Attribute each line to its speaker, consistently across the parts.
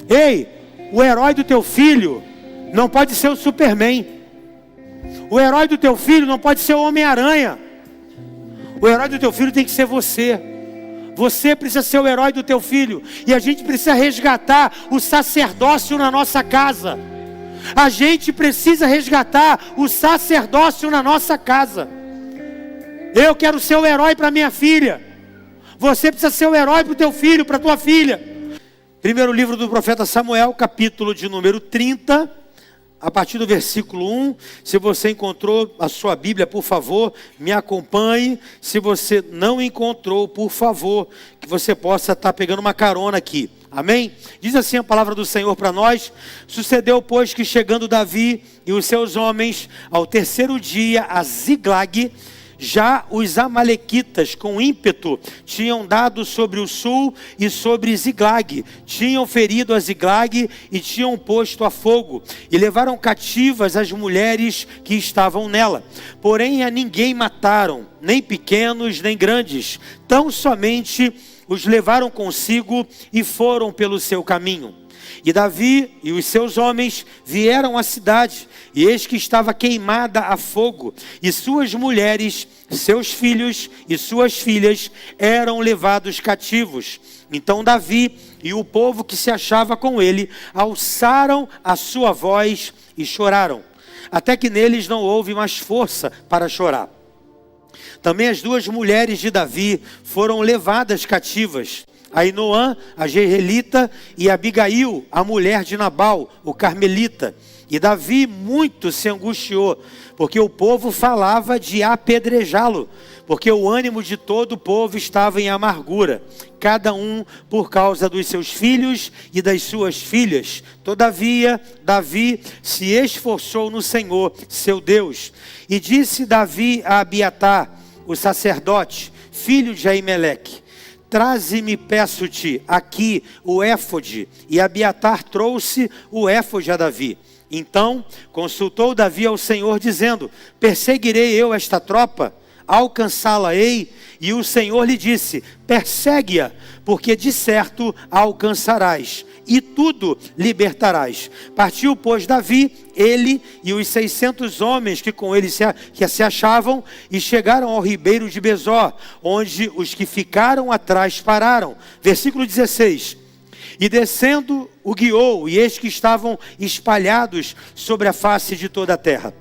Speaker 1: Ei, o herói do teu filho não pode ser o Superman. O herói do teu filho não pode ser o Homem-Aranha. O herói do teu filho tem que ser você. Você precisa ser o herói do teu filho. E a gente precisa resgatar o sacerdócio na nossa casa. A gente precisa resgatar o sacerdócio na nossa casa. Eu quero ser o herói para minha filha. Você precisa ser o herói para o teu filho, para a tua filha. Primeiro livro do profeta Samuel, capítulo de número 30, a partir do versículo 1. Se você encontrou a sua Bíblia, por favor, me acompanhe. Se você não encontrou, por favor, que você possa estar pegando uma carona aqui. Amém? Diz assim a palavra do Senhor para nós. Sucedeu, pois, que chegando Davi e os seus homens ao terceiro dia a Ziglag, já os amalequitas com ímpeto tinham dado sobre o sul e sobre Ziglag, tinham ferido a Ziglag e tinham posto a fogo, e levaram cativas as mulheres que estavam nela. Porém a ninguém mataram, nem pequenos nem grandes, tão somente os levaram consigo e foram pelo seu caminho. E Davi e os seus homens vieram à cidade, e eis que estava queimada a fogo, e suas mulheres, seus filhos e suas filhas eram levados cativos. Então Davi e o povo que se achava com ele alçaram a sua voz e choraram, até que neles não houve mais força para chorar. Também as duas mulheres de Davi foram levadas cativas, Ainoã, a Jezreelita, e Abigail, a mulher de Nabal, o Carmelita. E Davi muito se angustiou, porque o povo falava de apedrejá-lo, porque o ânimo de todo o povo estava em amargura, cada um por causa dos seus filhos e das suas filhas. Todavia, Davi se esforçou no Senhor, seu Deus. E disse Davi a Abiatar, o sacerdote, filho de Aimeleque: traze-me, peço-te, aqui o éfode. E Abiatar trouxe o éfode a Davi. Então consultou Davi ao Senhor, dizendo: perseguirei eu esta tropa? Alcançá-la-ei? E o Senhor lhe disse: persegue-a, porque de certo a alcançarás, e tudo libertarás. Partiu, pois, Davi, ele e os 600 homens que com ele se achavam, e chegaram ao ribeiro de Besor, onde os que ficaram atrás pararam. Versículo 16. E descendo o guiou, e eis que estavam espalhados sobre a face de toda a terra,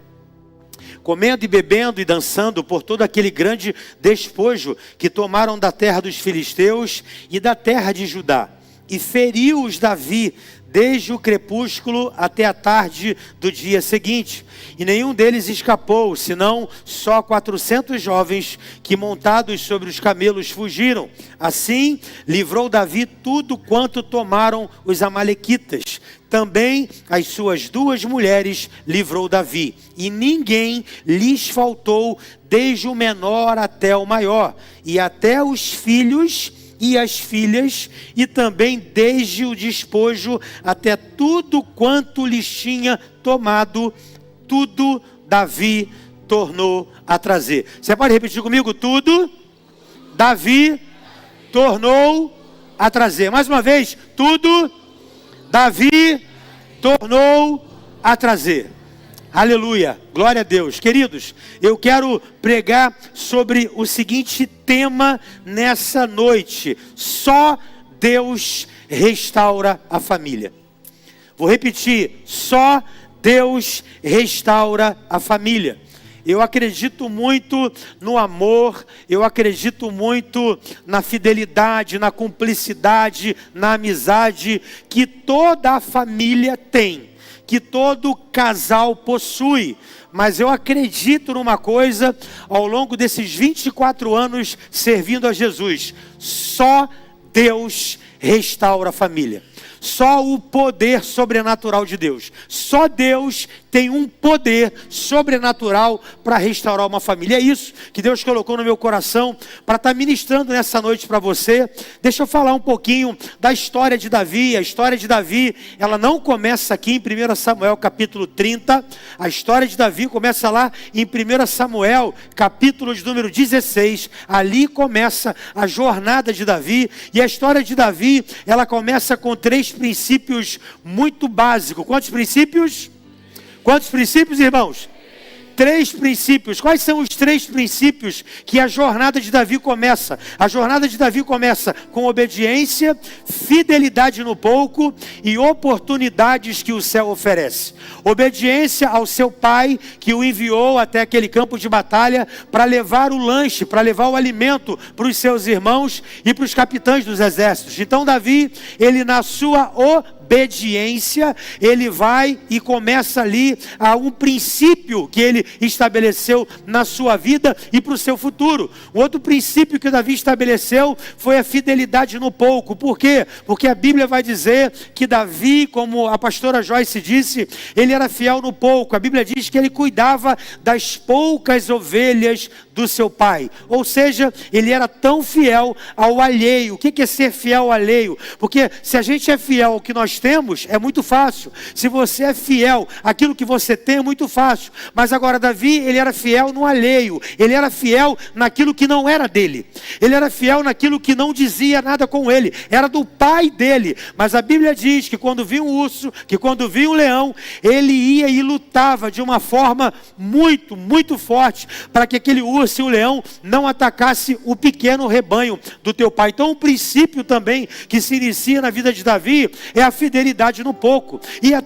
Speaker 1: comendo e bebendo e dançando por todo aquele grande despojo que tomaram da terra dos filisteus e da terra de Judá. E feriu-os Davi desde o crepúsculo até a tarde do dia seguinte. E nenhum deles escapou, senão só 400 jovens que, montados sobre os camelos, fugiram. Assim livrou Davi tudo quanto tomaram os amalequitas. Também as suas duas mulheres livrou Davi, e ninguém lhes faltou, desde o menor até o maior, e até os filhos e as filhas, e também desde o despojo até tudo quanto lhes tinha tomado, tudo Davi tornou a trazer. Você pode repetir comigo? Tudo Davi tornou a trazer. Mais uma vez, tudo Davi tornou a trazer. Aleluia, glória a Deus. Queridos, eu quero pregar sobre o seguinte tema nessa noite: só Deus restaura a família. Vou repetir: só Deus restaura a família. Eu acredito muito no amor, eu acredito muito na fidelidade, na cumplicidade, na amizade que toda a família tem, que todo casal possui. Mas eu acredito numa coisa, ao longo desses 24 anos servindo a Jesus: só Deus restaura a família. Só o poder sobrenatural de Deus. Só Deus tem um poder sobrenatural para restaurar uma família. É isso que Deus colocou no meu coração para estar ministrando nessa noite para você. Deixa eu falar um pouquinho da história de Davi. A história de Davi, ela não começa aqui em 1 Samuel capítulo 30. A história de Davi começa lá em 1 Samuel capítulo de número 16. Ali começa a jornada de Davi. E a história de Davi, ela começa com 3 princípios muito básicos. Quantos princípios? Quantos princípios, irmãos? 3 princípios. Quais são os 3 princípios que a jornada de Davi começa? A jornada de Davi começa com obediência, fidelidade no pouco e oportunidades que o céu oferece. Obediência ao seu pai, que o enviou até aquele campo de batalha para levar o lanche, para levar o alimento para os seus irmãos e para os capitães dos exércitos. Então Davi, ele na sua obediência, ele vai e começa ali a um princípio que ele estabeleceu na sua vida e para o seu futuro. O outro princípio que Davi estabeleceu foi a fidelidade no pouco. Por quê? Porque a Bíblia vai dizer que Davi, como a pastora Joyce disse, ele era fiel no pouco. A Bíblia diz que ele cuidava das poucas ovelhas do seu pai. Ou seja, ele era tão fiel ao alheio. O que é ser fiel ao alheio? Porque se a gente é fiel ao que nós temos, é muito fácil. Se você é fiel àquilo que você tem, é muito fácil. Mas agora Davi, ele era fiel no alheio. Ele era fiel naquilo que não era dele. Ele era fiel naquilo que não dizia nada com ele. Era do pai dele. Mas a Bíblia diz que quando via um urso, que quando via um leão, ele ia e lutava de uma forma muito, muito forte para que aquele urso e o leão não atacasse o pequeno rebanho do teu pai. Então o princípio também que se inicia na vida de Davi é a fidelidade no pouco. E o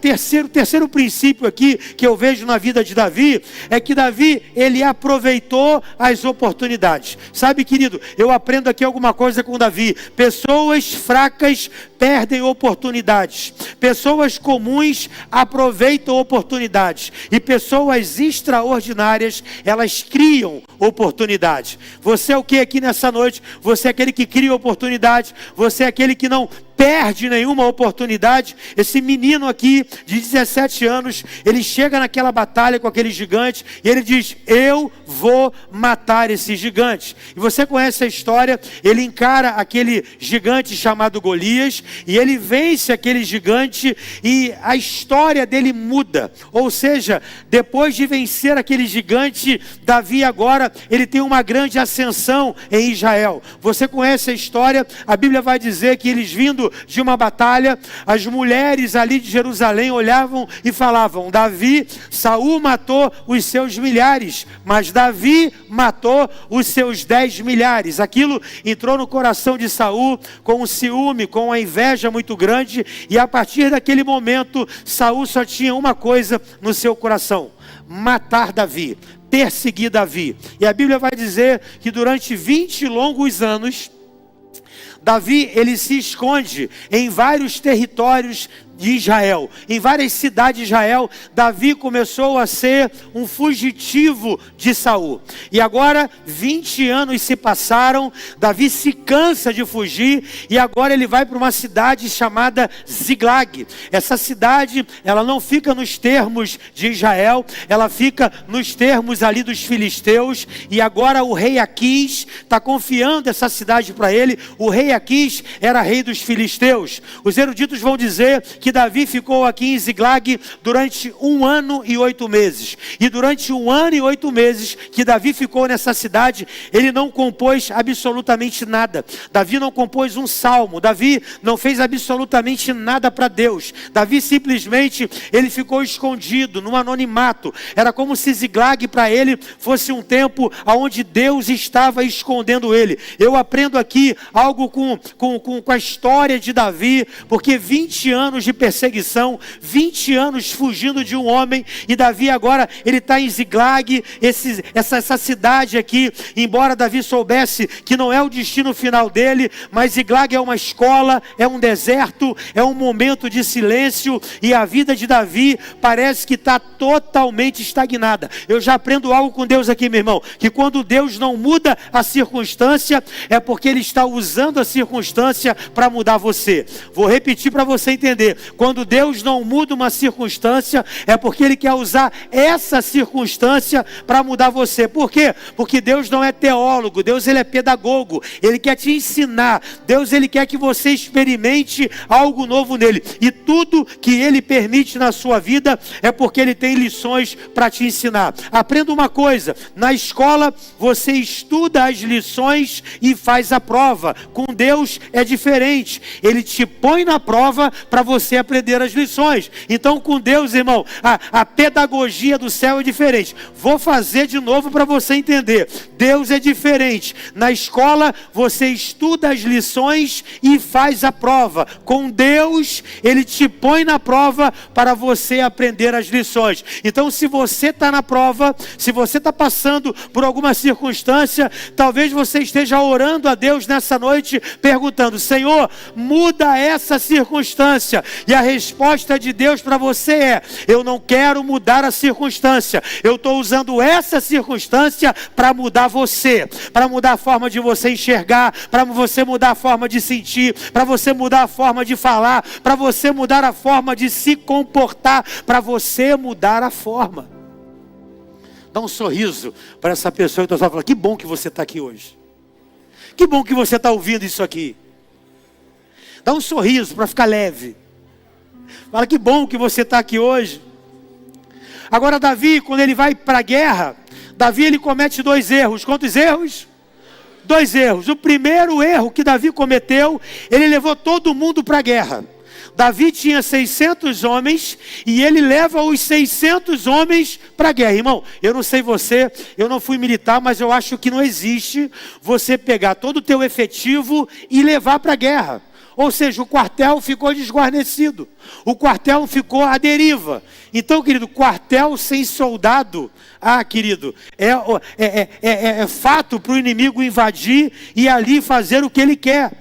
Speaker 1: terceiro princípio aqui que eu vejo na vida de Davi é que Davi, ele aproveitou as oportunidades. Sabe, querido, eu aprendo aqui alguma coisa com Davi. Pessoas fracas perdem oportunidades. Pessoas comuns aproveitam oportunidades. E pessoas extraordinárias, elas criam oportunidade. Você é o que aqui nessa noite? Você é aquele que cria oportunidade. Você é aquele que não perde nenhuma oportunidade. Esse menino aqui de 17 anos, ele chega naquela batalha com aquele gigante e ele diz: eu vou matar esse gigante. E você conhece a história. Ele encara aquele gigante chamado Golias e ele vence aquele gigante e a história dele muda. Ou seja, depois de vencer aquele gigante, Davi agora, ele tem uma grande ascensão em Israel. Você conhece a história. A Bíblia vai dizer que eles vindo de uma batalha, as mulheres ali de Jerusalém olhavam e falavam: Saul matou os seus milhares, mas Davi matou os seus 10 milhares. Aquilo entrou no coração de Saul com um ciúme, com uma inveja muito grande, e a partir daquele momento, Saul só tinha uma coisa no seu coração: matar Davi, perseguir Davi. E a Bíblia vai dizer que durante 20 longos anos, Davi, ele se esconde em vários territórios de Israel, em várias cidades de Israel. Davi começou a ser um fugitivo de Saul. E agora 20 anos se passaram, Davi se cansa de fugir e agora ele vai para uma cidade chamada Ziglag. Essa cidade, ela não fica nos termos de Israel, ela fica nos termos ali dos filisteus. E agora o rei Aquis está confiando essa cidade para ele. O rei Aquis era rei dos filisteus. Os eruditos vão dizer que Davi ficou aqui em Ziglag durante 1 ano e 8 meses. E durante 1 ano e 8 meses que Davi ficou nessa cidade, ele não compôs absolutamente nada. Davi não compôs um salmo. Davi não fez absolutamente nada para Deus. Davi simplesmente, ele ficou escondido no anonimato. Era como se Ziglag para ele fosse um tempo onde Deus estava escondendo ele. Eu aprendo aqui algo com a história de Davi, porque 20 anos de perseguição, 20 anos fugindo de um homem, e Davi agora, ele está em Ziglag, essa cidade aqui, embora Davi soubesse que não é o destino final dele, mas Ziglag é uma escola, é um deserto, é um momento de silêncio, e a vida de Davi parece que está totalmente estagnada. Eu já aprendo algo com Deus aqui, meu irmão, que quando Deus não muda a circunstância, é porque Ele está usando a circunstância para mudar você. Vou repetir para você entender. quando Deus não muda uma circunstância, é porque Ele quer usar essa circunstância para mudar você. Por quê? Porque Deus não é teólogo, Deus Ele é pedagogo, Ele quer te ensinar, Deus Ele quer que você experimente algo novo nele, e tudo que Ele permite na sua vida é porque Ele tem lições para te ensinar. Aprenda uma coisa, na escola você estuda as lições e faz a prova. Com Deus é diferente, Ele te põe na prova para você aprender as lições. Então com Deus, irmão, a pedagogia do céu é diferente. Vou fazer de novo para você entender. Deus é diferente. Na escola você estuda as lições e faz a prova. Com Deus, Ele te põe na prova para você aprender as lições. Então se você está na prova, se você está passando por alguma circunstância, talvez você esteja orando a Deus nessa noite, perguntando: Senhor, muda essa circunstância. E a resposta de Deus para você é: eu não quero mudar a circunstância, eu estou usando essa circunstância para mudar você, para mudar a forma de você enxergar, para você mudar a forma de sentir, para você mudar a forma de falar, para você mudar a forma de se comportar, para você mudar a forma. Dá um sorriso para essa pessoa e fala: que bom que você está aqui hoje. Que bom que você está ouvindo isso aqui. Dá um sorriso para ficar leve. Fala: que bom que você está aqui hoje. Agora Davi, quando ele vai para a guerra, Davi ele comete 2 erros. Quantos erros? 2 erros. O primeiro erro que Davi cometeu, ele levou todo mundo para a guerra. Davi tinha 600 homens e ele leva os 600 homens para a guerra. Irmão, eu não sei você, eu não fui militar, mas eu acho que não existe você pegar todo o teu efetivo e levar para a guerra. Ou seja, o quartel ficou desguarnecido, o quartel ficou à deriva. Então, querido, quartel sem soldado, querido, é fato para o inimigo invadir e ali fazer o que ele quer.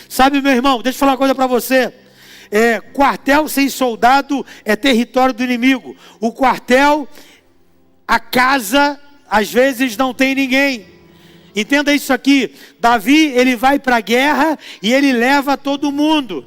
Speaker 1: Sabe, meu irmão, deixa eu falar uma coisa para você. Quartel sem soldado é território do inimigo. O quartel, a casa, às vezes não tem ninguém. Entenda isso aqui. Davi, ele vai para a guerra e ele leva todo mundo.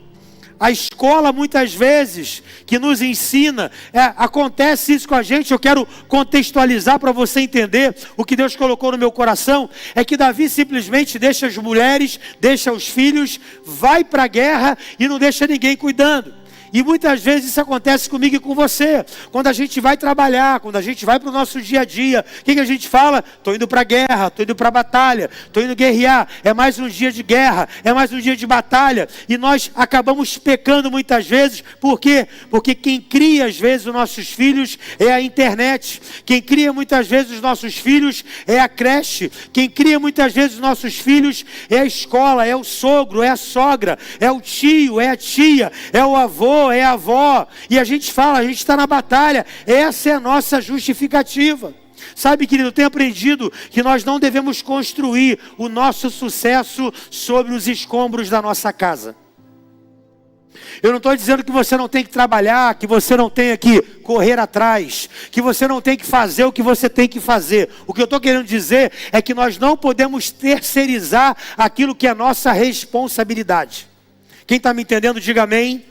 Speaker 1: A escola, muitas vezes, que nos ensina, acontece isso com a gente. Eu quero contextualizar para você entender o que Deus colocou no meu coração. É que Davi simplesmente deixa as mulheres, deixa os filhos, vai para a guerra e não deixa ninguém cuidando. E muitas vezes isso acontece comigo e com você. Quando a gente vai trabalhar, quando a gente vai para o nosso dia a dia, o que a gente fala? Estou indo para a guerra, estou indo para a batalha, estou indo guerrear. É mais um dia de guerra, é mais um dia de batalha. E nós acabamos pecando muitas vezes. Por quê? Porque quem cria às vezes os nossos filhos é a internet. Quem cria muitas vezes os nossos filhos é a creche. Quem cria muitas vezes os nossos filhos é a escola, é o sogro, é a sogra, é o tio, é a tia, é o avô, é a avó. E a gente fala, a gente está na batalha. Essa é a nossa justificativa. Sabe, querido, eu tenho aprendido que nós não devemos construir o nosso sucesso sobre os escombros da nossa casa. Eu não estou dizendo que você não tem que trabalhar, que você não tem que correr atrás, que você não tem que fazer o que você tem que fazer. O que eu estou querendo dizer é que nós não podemos terceirizar aquilo que é nossa responsabilidade. Quem está me entendendo, diga amém.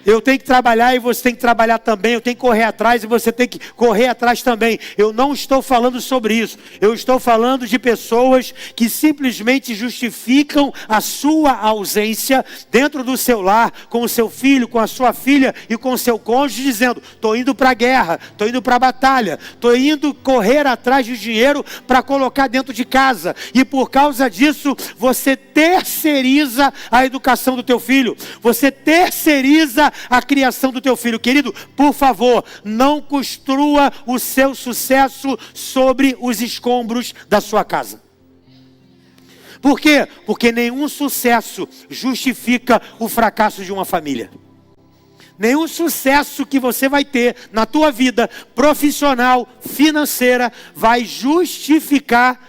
Speaker 1: Eu tenho que trabalhar e você tem que trabalhar também. Eu tenho que correr atrás e você tem que correr atrás também. Eu não estou falando sobre isso. Eu estou falando de pessoas que simplesmente justificam a sua ausência dentro do seu lar, com o seu filho, com a sua filha e com o seu cônjuge, dizendo: estou indo para a guerra, estou indo para a batalha, estou indo correr atrás de dinheiro para colocar dentro de casa. E por causa disso, você terceiriza a educação do teu filho. Você terceiriza a criação do teu filho. Querido, por favor, não construa o seu sucesso sobre os escombros da sua casa. Por quê? Porque nenhum sucesso justifica o fracasso de uma família. Nenhum sucesso que você vai ter na tua vida profissional, financeira, vai justificar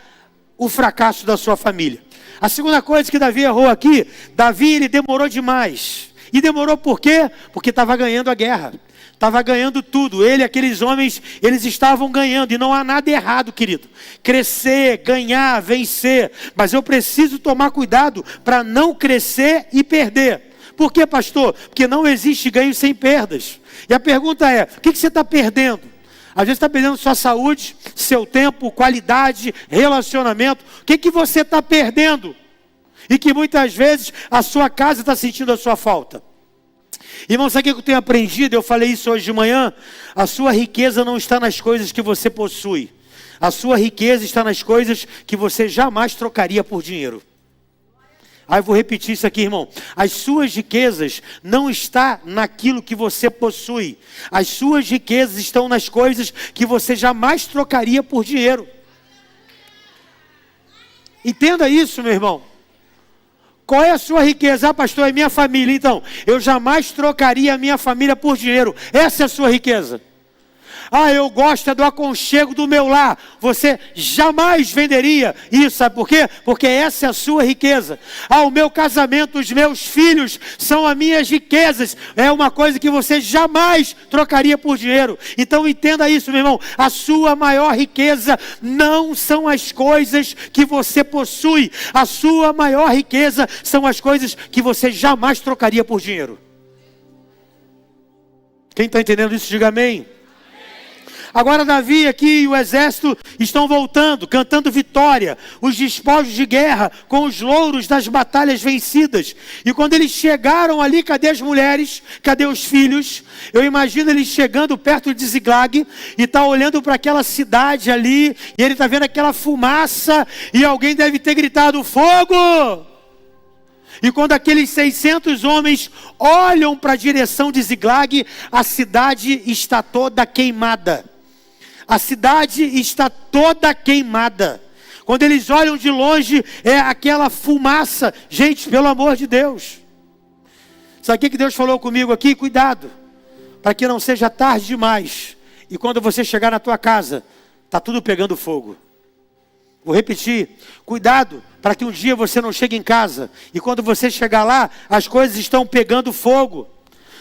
Speaker 1: o fracasso da sua família. A segunda coisa que Davi errou aqui, Davi ele demorou demais. E demorou por quê? Porque estava ganhando a guerra. Estava ganhando tudo. Ele, aqueles homens, eles estavam ganhando. E não há nada errado, querido. Crescer, ganhar, vencer. Mas eu preciso tomar cuidado para não crescer e perder. Por que, pastor? Porque não existe ganho sem perdas. E a pergunta é, o que você está perdendo? Às vezes está perdendo sua saúde, seu tempo, qualidade, relacionamento. O que você está perdendo? E que muitas vezes a sua casa está sentindo a sua falta. Irmão, sabe o que eu tenho aprendido? Eu falei isso hoje de manhã. A sua riqueza não está nas coisas que você possui. A sua riqueza está nas coisas que você jamais trocaria por dinheiro. Aí eu vou repetir isso aqui, irmão. As suas riquezas não estão naquilo que você possui. As suas riquezas estão nas coisas que você jamais trocaria por dinheiro. Entenda isso, meu irmão. Qual é a sua riqueza? Ah, pastor, é minha família. Então, eu jamais trocaria a minha família por dinheiro. Essa é a sua riqueza. Ah, eu gosto do aconchego do meu lar. Você jamais venderia isso, sabe por quê? Porque essa é a sua riqueza. Ah, o meu casamento, os meus filhos são as minhas riquezas. É uma coisa que você jamais trocaria por dinheiro. Então entenda isso, meu irmão. A sua maior riqueza não são as coisas que você possui. A sua maior riqueza são as coisas que você jamais trocaria por dinheiro. Quem está entendendo isso, diga amém. Agora Davi aqui e o exército estão voltando, cantando vitória, os despojos de guerra, com os louros das batalhas vencidas. E quando eles chegaram ali, cadê as mulheres? Cadê os filhos? Eu imagino eles chegando perto de Ziglag e tá olhando para aquela cidade ali, e ele está vendo aquela fumaça, e alguém deve ter gritado, fogo! E quando aqueles 600 homens olham para a direção de Ziglag, a cidade está toda queimada. A cidade está toda queimada. Quando eles olham de longe, é aquela fumaça. Gente, pelo amor de Deus. Sabe o que Deus falou comigo aqui? Cuidado, para que não seja tarde demais. E quando você chegar na tua casa, está tudo pegando fogo. Vou repetir. Cuidado, para que um dia você não chegue em casa. E quando você chegar lá, as coisas estão pegando fogo.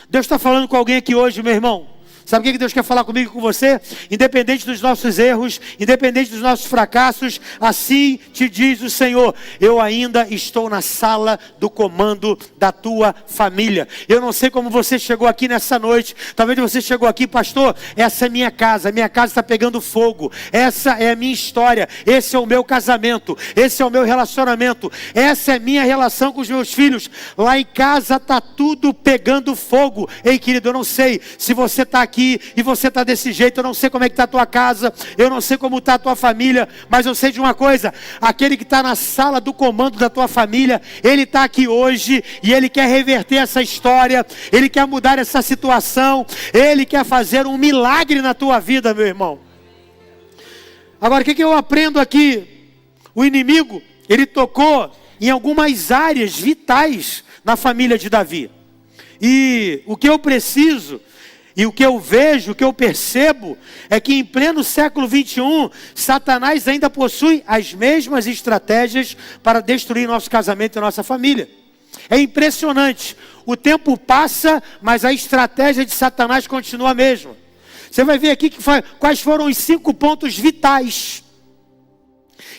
Speaker 1: Deus está falando com alguém aqui hoje, meu irmão. Sabe o que Deus quer falar comigo e com você? Independente dos nossos erros, independente dos nossos fracassos, assim te diz o Senhor, eu ainda estou na sala do comando da tua família. Eu não sei como você chegou aqui nessa noite, talvez você chegou aqui, pastor, essa é minha casa está pegando fogo, essa é a minha história, esse é o meu casamento, esse é o meu relacionamento, essa é a minha relação com os meus filhos, lá em casa está tudo pegando fogo. Ei querido, eu não sei se você está aqui e você está desse jeito, eu não sei como é que está a tua casa, eu não sei como está a tua família, mas eu sei de uma coisa, aquele que está na sala do comando da tua família, ele está aqui hoje e ele quer reverter essa história, ele quer mudar essa situação, ele quer fazer um milagre na tua vida, meu irmão. Agora, o que eu aprendo aqui? O inimigo, ele tocou em algumas áreas vitais na família de Davi, e o que eu preciso e o que eu vejo, o que eu percebo, é que em pleno século 21, Satanás ainda possui as mesmas estratégias para destruir nosso casamento e nossa família. É impressionante. O tempo passa, mas a estratégia de Satanás continua a mesma. Você vai ver aqui quais foram os 5 pontos vitais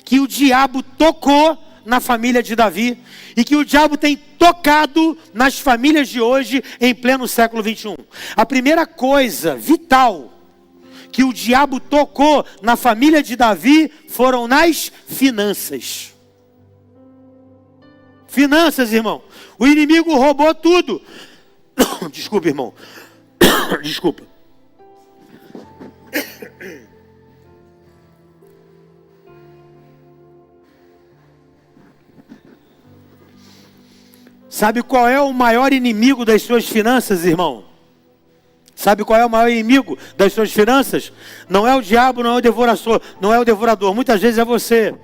Speaker 1: que o diabo tocou na família de Davi e que o diabo tem tocado nas famílias de hoje em pleno século 21. A primeira coisa vital que o diabo tocou na família de Davi foram nas finanças. Finanças, irmão. O inimigo roubou tudo. Desculpa, irmão. Desculpa. Sabe qual é o maior inimigo das suas finanças, irmão? Sabe qual é o maior inimigo das suas finanças? Não é o diabo, não é o devorador, não é o devorador. Muitas vezes é você.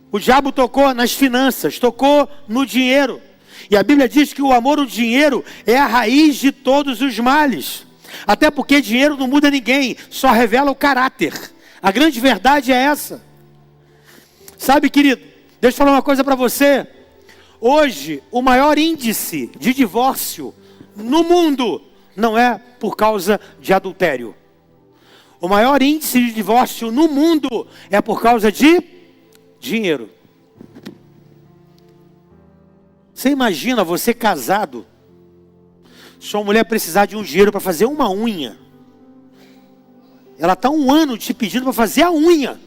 Speaker 1: O diabo tocou nas finanças, tocou no dinheiro. E a Bíblia diz que o amor ao dinheiro é a raiz de todos os males. Até porque dinheiro não muda ninguém, só revela o caráter. A grande verdade é essa. Sabe, querido? Deixa eu falar uma coisa para você. Hoje, o maior índice de divórcio no mundo não é por causa de adultério. O maior índice de divórcio no mundo é por causa de dinheiro. Você imagina você casado, sua mulher precisar de um dinheiro para fazer uma unha. Ela está 1 ano te pedindo para fazer a unha.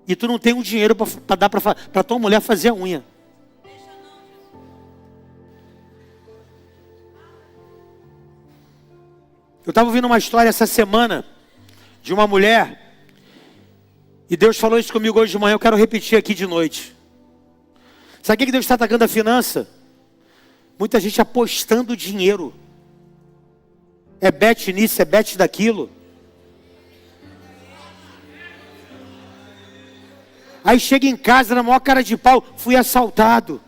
Speaker 1: E tu não tem um dinheiro para dar para tua mulher fazer a unha. Eu estava ouvindo uma história essa semana de uma mulher. E Deus falou isso comigo hoje de manhã. Eu quero repetir aqui de noite. Sabe o que Deus está atacando a finança? Muita gente apostando dinheiro. É bet nisso, é bet daquilo. Aí chega em casa, na maior cara de pau, fui assaltado.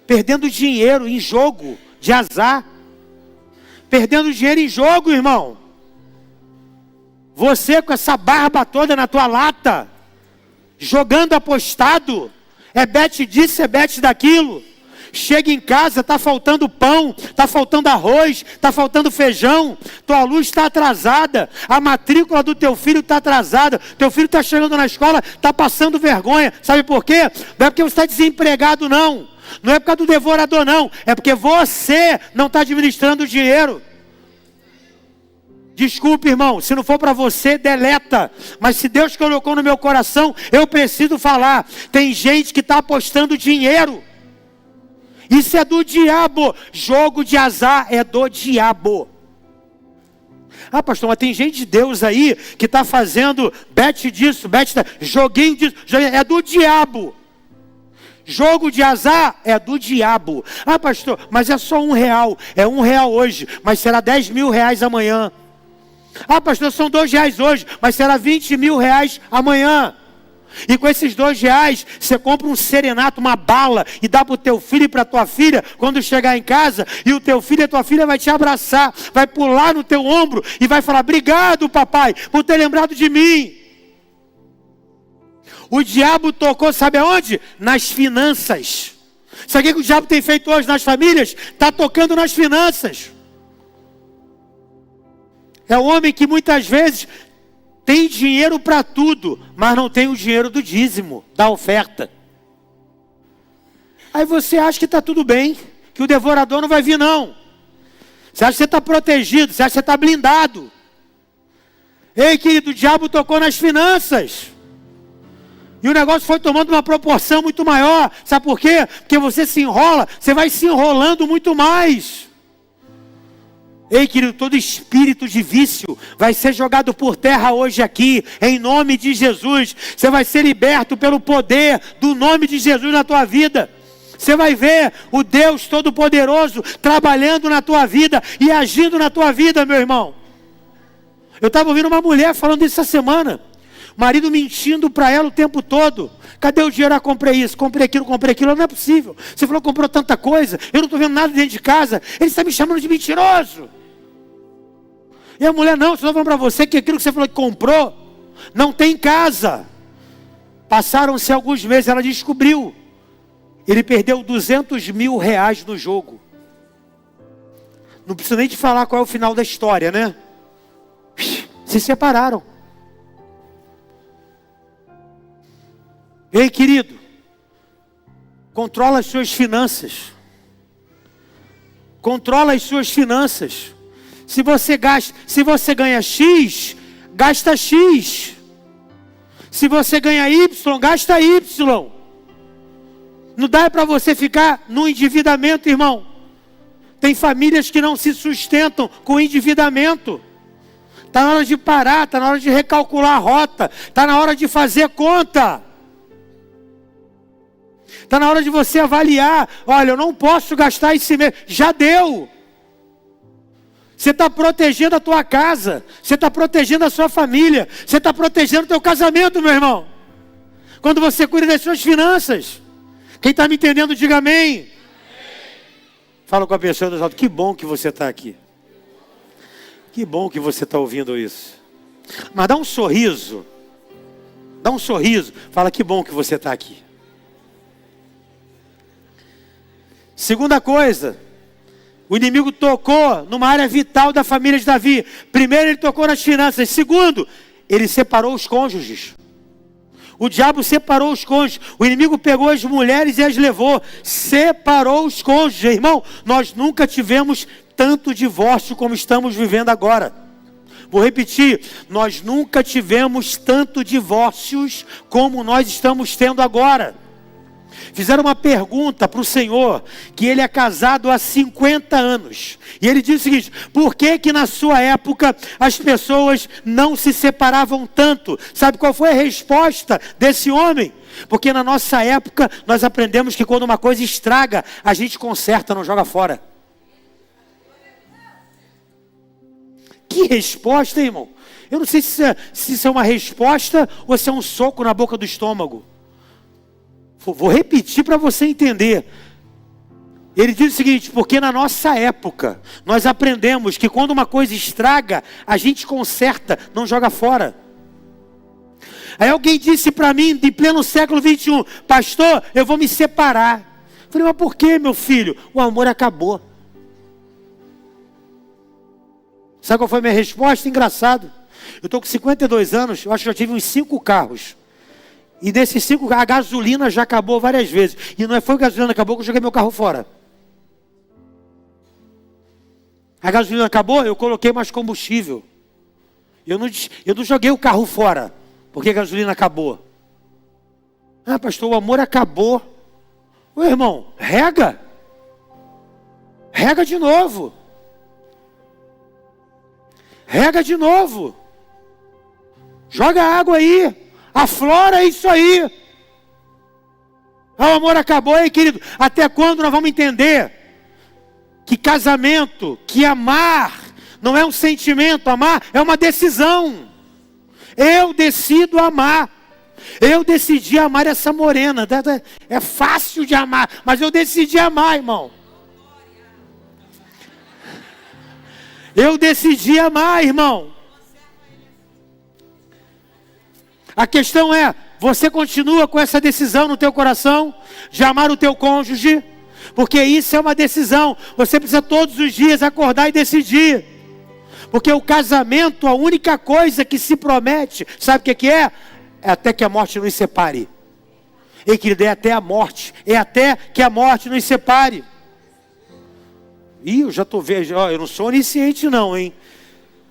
Speaker 1: Perdendo dinheiro em jogo de azar. Perdendo dinheiro em jogo, irmão. Você com essa barba toda na tua lata, jogando apostado. É bet disso, é bet daquilo. Chega em casa, está faltando pão, está faltando arroz, está faltando feijão, tua luz está atrasada, a matrícula do teu filho está atrasada, teu filho está chegando na escola, está passando vergonha. Sabe por quê? Não é porque você está desempregado, não. Não é por causa do devorador, não. É porque você não está administrando o dinheiro. Desculpe, irmão, se não for para você, deleta. Mas se Deus colocou no meu coração, eu preciso falar. Tem gente que está apostando dinheiro. Isso é do diabo. Jogo de azar é do diabo. Ah, pastor, mas tem gente de Deus aí que está fazendo bet disso, bet da... joguinho disso. É do diabo. Jogo de azar é do diabo. Ah, pastor, mas é só R$1. É R$1 hoje, mas será 10 mil reais amanhã. Ah, pastor, são R$2 hoje, mas será 20 mil reais amanhã. E com esses R$2, você compra um serenato, uma bala, e dá para o teu filho e para a tua filha, quando chegar em casa, e o teu filho e a tua filha vai te abraçar, vai pular no teu ombro, e vai falar, obrigado papai, por ter lembrado de mim. O diabo tocou, sabe aonde? Nas finanças. Sabe o que o diabo tem feito hoje nas famílias? Está tocando nas finanças. É o homem que muitas vezes tem dinheiro para tudo, mas não tem o dinheiro do dízimo, da oferta. Aí você acha que está tudo bem, que o devorador não vai vir não. Você acha que você está protegido, você acha que você está blindado. Ei, querido, o diabo tocou nas finanças. E o negócio foi tomando uma proporção muito maior. Sabe por quê? Porque você se enrola, você vai se enrolando muito mais. Ei, querido, todo espírito de vício vai ser jogado por terra hoje aqui, em nome de Jesus. Você vai ser liberto pelo poder do nome de Jesus na tua vida. Você vai ver o Deus Todo-Poderoso trabalhando na tua vida e agindo na tua vida, meu irmão. Eu estava ouvindo uma mulher falando isso essa semana. Marido mentindo para ela o tempo todo. Cadê o dinheiro? Ah, comprei isso, comprei aquilo, comprei aquilo. Não é possível. Você falou que comprou tanta coisa. Eu não estou vendo nada dentro de casa. Ele está me chamando de mentiroso. E a mulher, não, estou falando para você que aquilo que você falou que comprou, não tem em casa. Passaram-se alguns meses, ela descobriu. Ele perdeu 200 mil reais no jogo. Não preciso nem te falar qual é o final da história, né? Se separaram. Ei, querido, controla as suas finanças. Controla as suas finanças. Se você ganha X, gasta X. Se você ganha Y, gasta Y. Não dá para você ficar no endividamento, irmão. Tem famílias que não se sustentam com endividamento. Está na hora de parar, está na hora de recalcular a rota, está na hora de fazer conta. Está na hora de você avaliar. Olha, eu não posso gastar esse mês. Já deu. Você está protegendo a tua casa. Você está protegendo a sua família. Você está protegendo o teu casamento, meu irmão. Quando você cuida das suas finanças. Quem está me entendendo, diga amém. Fala com a pessoa do alto. Que bom que você está aqui. Que bom que você está ouvindo isso. Mas dá um sorriso. Dá um sorriso. Fala, que bom que você está aqui. Segunda coisa, o inimigo tocou numa área vital da família de Davi. Primeiro, ele tocou nas finanças. Segundo, ele separou os cônjuges. O diabo separou os cônjuges. O inimigo pegou as mulheres e as levou. Separou os cônjuges. Irmão, nós nunca tivemos tanto divórcio como estamos vivendo agora. Vou repetir. Nós nunca tivemos tanto divórcios como nós estamos tendo agora. Fizeram uma pergunta para o Senhor, que ele é casado há 50 anos. E ele diz o seguinte: por que que na sua época as pessoas não se separavam tanto? Sabe qual foi a resposta desse homem? Porque na nossa época nós aprendemos que quando uma coisa estraga, a gente conserta, não joga fora. Que resposta, hein, irmão? Eu não sei se isso é uma resposta ou se é um soco na boca do estômago. Vou repetir para você entender. Ele diz o seguinte: porque na nossa época nós aprendemos que quando uma coisa estraga, a gente conserta, não joga fora. Aí alguém disse para mim, de pleno século 21, pastor, eu vou me separar. Eu falei, mas por que, meu filho? O amor acabou. Sabe qual foi a minha resposta? Engraçado. Eu estou com 52 anos, eu acho que já tive uns 5 carros. E desses 5, a gasolina já acabou várias vezes. E não foi a gasolina que acabou que eu joguei meu carro fora. A gasolina acabou, eu coloquei mais combustível. Eu não joguei o carro fora, porque a gasolina acabou. Ah, pastor, o amor acabou. Ô irmão, rega. Rega de novo. Rega de novo. Joga água aí. Aflora isso aí. O amor acabou aí, querido. Até quando nós vamos entender que casamento, que amar não é um sentimento, amar é uma decisão. Eu decido amar. Eu decidi amar essa morena. É fácil de amar, mas eu decidi amar, irmão. Eu decidi amar, irmão. A questão é, você continua com essa decisão no teu coração de amar o teu cônjuge? Porque isso é uma decisão. Você precisa todos os dias acordar e decidir. Porque o casamento, a única coisa que se promete, sabe o que é? É até que a morte nos separe. E querido, é até a morte. É até que a morte nos separe. Ih, eu já estou vendo, eu não sou onisciente não, hein?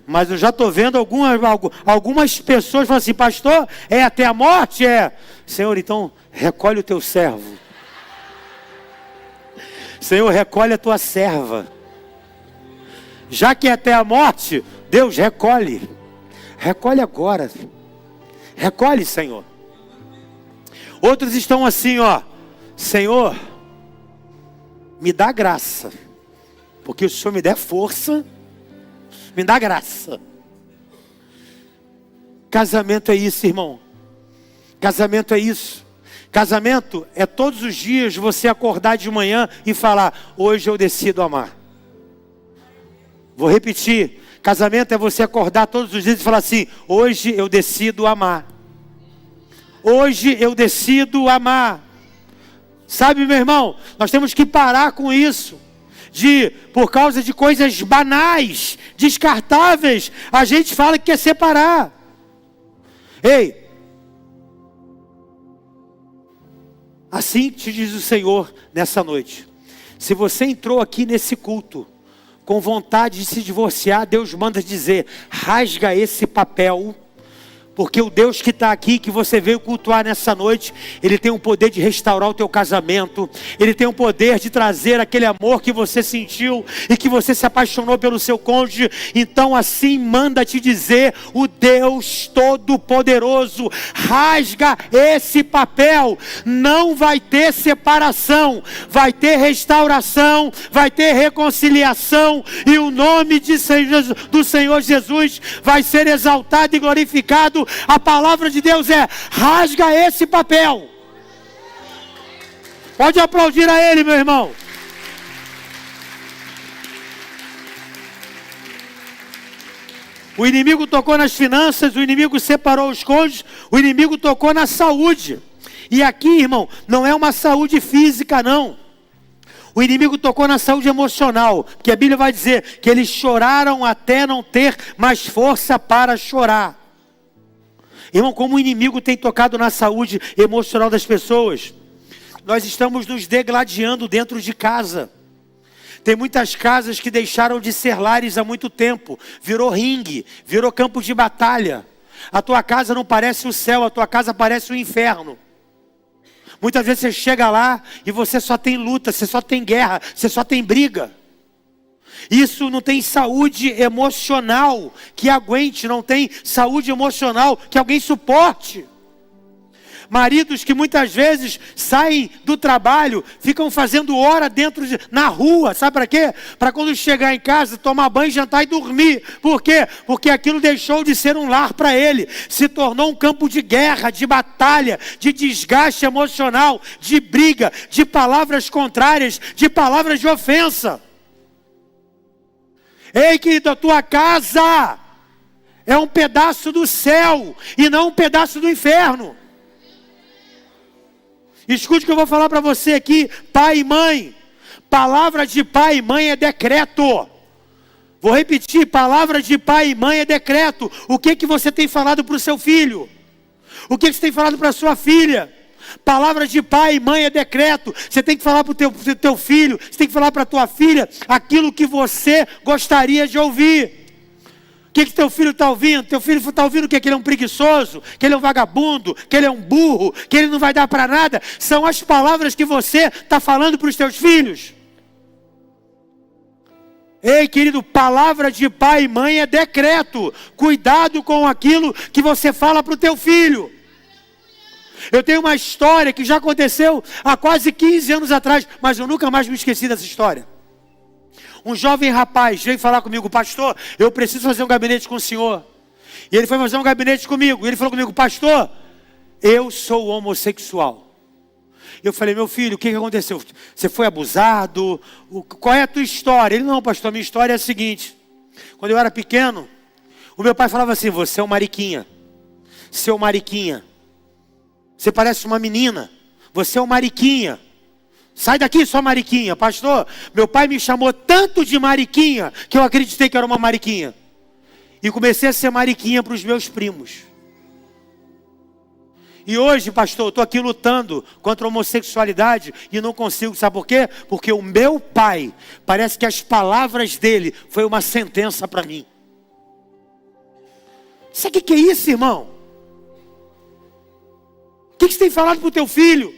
Speaker 1: Mas eu já estou vendo algumas pessoas falando assim, pastor, é até a morte? É. Senhor, então recolhe o teu servo. Senhor, recolhe a tua serva. Já que é até a morte, Deus, recolhe. Recolhe agora. Recolhe, Senhor. Outros estão assim, ó. Senhor, me dá graça. Porque se o Senhor me der força, me dá graça. Casamento é isso, irmão. Casamento é isso. Casamento é todos os dias você acordar de manhã e falar, hoje eu decido amar. Vou repetir. Casamento é você acordar todos os dias e falar assim, hoje eu decido amar. Hoje eu decido amar. Sabe, meu irmão, nós temos que parar com isso. Por causa de coisas banais, descartáveis, a gente fala que quer separar. Ei, assim te diz o Senhor nessa noite. Se você entrou aqui nesse culto com vontade de se divorciar, Deus manda dizer, rasga esse papel. Porque o Deus que está aqui, que você veio cultuar nessa noite, Ele tem o poder de restaurar o teu casamento. Ele tem o poder de trazer aquele amor que você sentiu e que você se apaixonou pelo seu cônjuge. Então assim manda te dizer o Deus Todo-Poderoso, rasga esse papel. Não vai ter separação, vai ter restauração, vai ter reconciliação. E o nome do Senhor Jesus vai ser exaltado e glorificado. A palavra de Deus é, rasga esse papel. Pode aplaudir a Ele, meu irmão. O inimigo tocou nas finanças, o inimigo separou os cônjuges, o inimigo tocou na saúde. E aqui, irmão, não é uma saúde física, não. O inimigo tocou na saúde emocional, porque a Bíblia vai dizer que eles choraram até não ter mais força para chorar. Irmão, como o inimigo tem tocado na saúde emocional das pessoas. Nós estamos nos degladiando dentro de casa. Tem muitas casas que deixaram de ser lares há muito tempo. Virou ringue, virou campo de batalha. A tua casa não parece o céu, a tua casa parece o inferno. Muitas vezes você chega lá e você só tem luta, você só tem guerra, você só tem briga. Isso não tem saúde emocional que aguente, não tem saúde emocional que alguém suporte. Maridos que muitas vezes saem do trabalho, ficam fazendo hora na rua, sabe para quê? Para quando chegar em casa, tomar banho, jantar e dormir. Por quê? Porque aquilo deixou de ser um lar para ele, se tornou um campo de guerra, de batalha, de desgaste emocional, de briga, de palavras contrárias, de palavras de ofensa. Ei, querido, a tua casa é um pedaço do céu e não um pedaço do inferno. Escute o que eu vou falar para você aqui, pai e mãe. Palavra de pai e mãe é decreto. Vou repetir, palavra de pai e mãe é decreto. O que você tem falado para o seu filho? O que você tem falado para a sua filha? Palavra de pai e mãe é decreto. Você tem que falar para o teu filho, você tem que falar para a tua filha aquilo que você gostaria de ouvir. O que teu filho está ouvindo? Teu filho está ouvindo o quê? Que ele é um preguiçoso, que ele é um vagabundo, que ele é um burro, que ele não vai dar para nada. São as palavras que você está falando para os teus filhos. Ei, querido, palavra de pai e mãe é decreto. Cuidado com aquilo que você fala para o teu filho. Eu tenho uma história que já aconteceu há quase 15 anos atrás, mas eu nunca mais me esqueci dessa história. Um jovem rapaz veio falar comigo: pastor, eu preciso fazer um gabinete com o senhor. E ele foi fazer um gabinete comigo. E ele falou comigo: pastor, eu sou homossexual. Eu falei: meu filho, o que aconteceu? Você foi abusado? Qual é a tua história? Ele: não, pastor, minha história é a seguinte. Quando eu era pequeno, o meu pai falava assim: você é um mariquinha. Seu mariquinha. Você parece uma menina. Você é um mariquinha. Sai daqui, sua mariquinha. Pastor, meu pai me chamou tanto de mariquinha que eu acreditei que era uma mariquinha. E comecei a ser mariquinha para os meus primos. E hoje, pastor, eu estou aqui lutando contra a homossexualidade e não consigo. Sabe por quê? Porque o meu pai, parece que as palavras dele foi uma sentença para mim. Sabe o que é isso, irmão? O que você tem falado para o teu filho?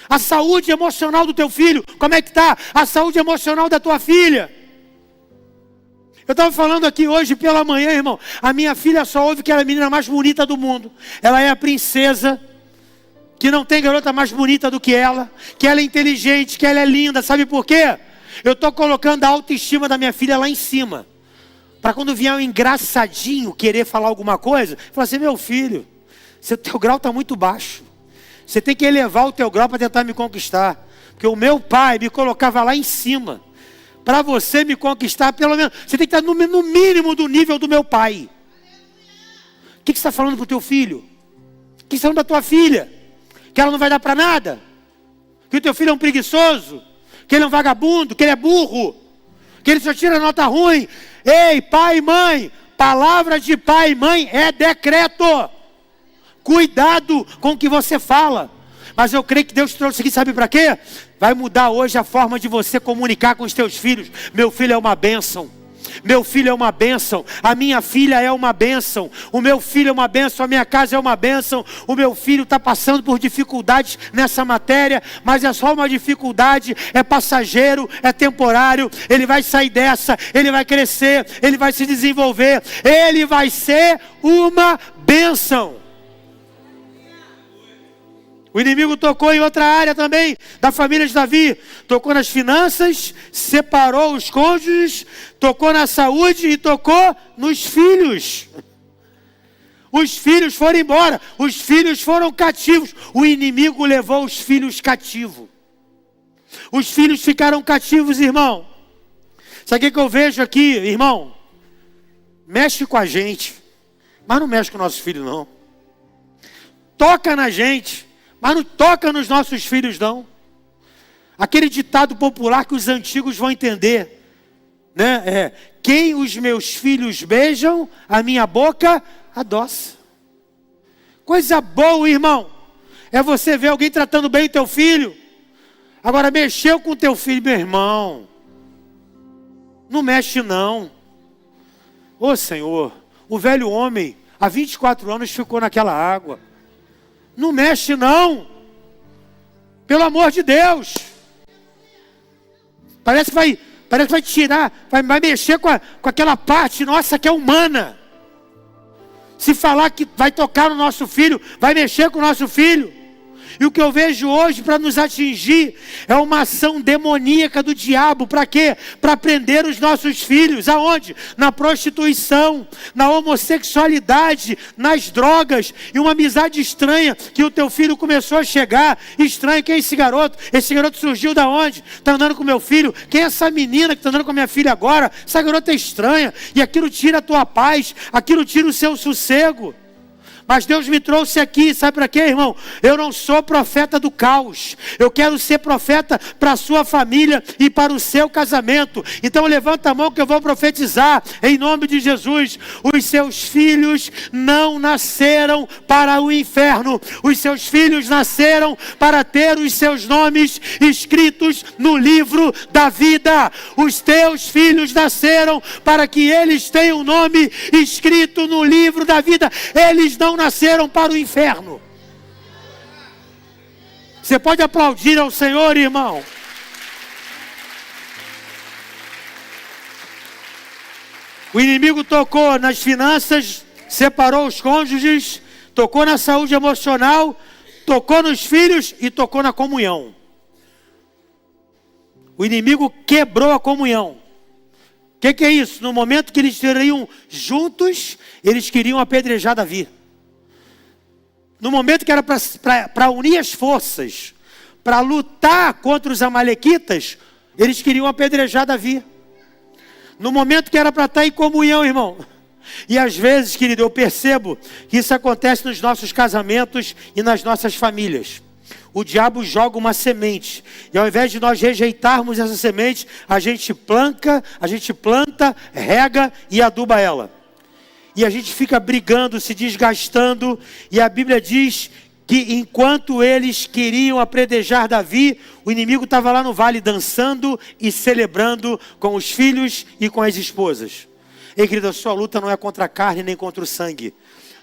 Speaker 1: A saúde emocional do teu filho, como é que está? A saúde emocional da tua filha. Eu estava falando aqui hoje pela manhã, irmão. A minha filha só ouve que ela é a menina mais bonita do mundo. Ela é a princesa, que não tem garota mais bonita do que ela é inteligente, que ela é linda. Sabe por quê? Eu estou colocando a autoestima da minha filha lá em cima. Para quando vier um engraçadinho querer falar alguma coisa, falar assim: meu filho, seu teu grau está muito baixo. Você tem que elevar o teu grau para tentar me conquistar. Porque o meu pai me colocava lá em cima. Para você me conquistar, pelo menos, você tem que estar no mínimo do nível do meu pai. O que você está falando para o teu filho? O que você está falando da tua filha? Que ela não vai dar para nada? Que o teu filho é um preguiçoso? Que ele é um vagabundo? Que ele é burro? Que ele só tira nota ruim? Ei, pai e mãe, palavra de pai e mãe é decreto. Cuidado com o que você fala. Mas eu creio que Deus trouxe aqui, sabe para quê? Vai mudar hoje a forma de você comunicar com os teus filhos. Meu filho é uma bênção. Meu filho é uma bênção. A minha filha é uma bênção. O meu filho é uma bênção. A minha casa é uma bênção. O meu filho está passando por dificuldades nessa matéria, mas é só uma dificuldade, é passageiro, é temporário. Ele vai sair dessa, ele vai crescer, ele vai se desenvolver, ele vai ser uma bênção. O inimigo tocou em outra área também, da família de Davi. Tocou nas finanças, separou os cônjuges, tocou na saúde e tocou nos filhos. Os filhos foram embora, os filhos foram cativos. O inimigo levou os filhos cativos. Os filhos ficaram cativos, irmão. Sabe o que eu vejo aqui, irmão? Mexe com a gente, mas não mexe com nossos filhos, não. Toca na gente, mas não toca nos nossos filhos, não. Aquele ditado popular que os antigos vão entender, né? Quem os meus filhos beijam, a minha boca adoça. Coisa boa, irmão, é você ver alguém tratando bem o teu filho. Agora, mexeu com o teu filho, meu irmão, não mexe não. Ô Senhor, o velho homem, há 24 anos ficou naquela água. Não mexe não. Pelo amor de Deus. Parece que vai tirar, vai mexer com aquela parte nossa que é humana. Se falar que vai tocar no nosso filho, vai mexer com o nosso filho. E o que eu vejo hoje para nos atingir é uma ação demoníaca do diabo. Para quê? Para prender os nossos filhos. Aonde? Na prostituição, na homossexualidade, nas drogas. E uma amizade estranha que o teu filho começou a chegar. Estranho, quem é esse garoto? Esse garoto surgiu da onde? Está andando com meu filho? Quem é essa menina que está andando com a minha filha agora? Essa garota é estranha. E aquilo tira a tua paz, aquilo tira o seu sossego. Mas Deus me trouxe aqui, sabe para quê, irmão? Eu não sou profeta do caos. Eu quero ser profeta para a sua família e para o seu casamento. Então levanta a mão que eu vou profetizar em nome de Jesus. Os seus filhos não nasceram para o inferno. Os seus filhos nasceram para ter os seus nomes escritos no livro da vida. Os teus filhos nasceram para que eles tenham o nome escrito no livro da vida. Eles não nasceram para o inferno. Você pode aplaudir ao Senhor, irmão. O inimigo tocou nas finanças, separou os cônjuges, tocou na saúde emocional, tocou nos filhos e tocou na comunhão. O inimigo quebrou a comunhão. O que é isso? No momento que eles estariam juntos, eles queriam apedrejar Davi. No momento que era para unir as forças, para lutar contra os amalequitas, eles queriam apedrejar Davi. No momento que era para estar em comunhão, irmão. E às vezes, querido, eu percebo que isso acontece nos nossos casamentos e nas nossas famílias. O diabo joga uma semente, e ao invés de nós rejeitarmos essa semente, a gente planta, rega e aduba ela. E a gente fica brigando, se desgastando. E a Bíblia diz que enquanto eles queriam apedrejar Davi, o inimigo estava lá no vale dançando e celebrando com os filhos e com as esposas. Ei, querido, a sua luta não é contra a carne nem contra o sangue,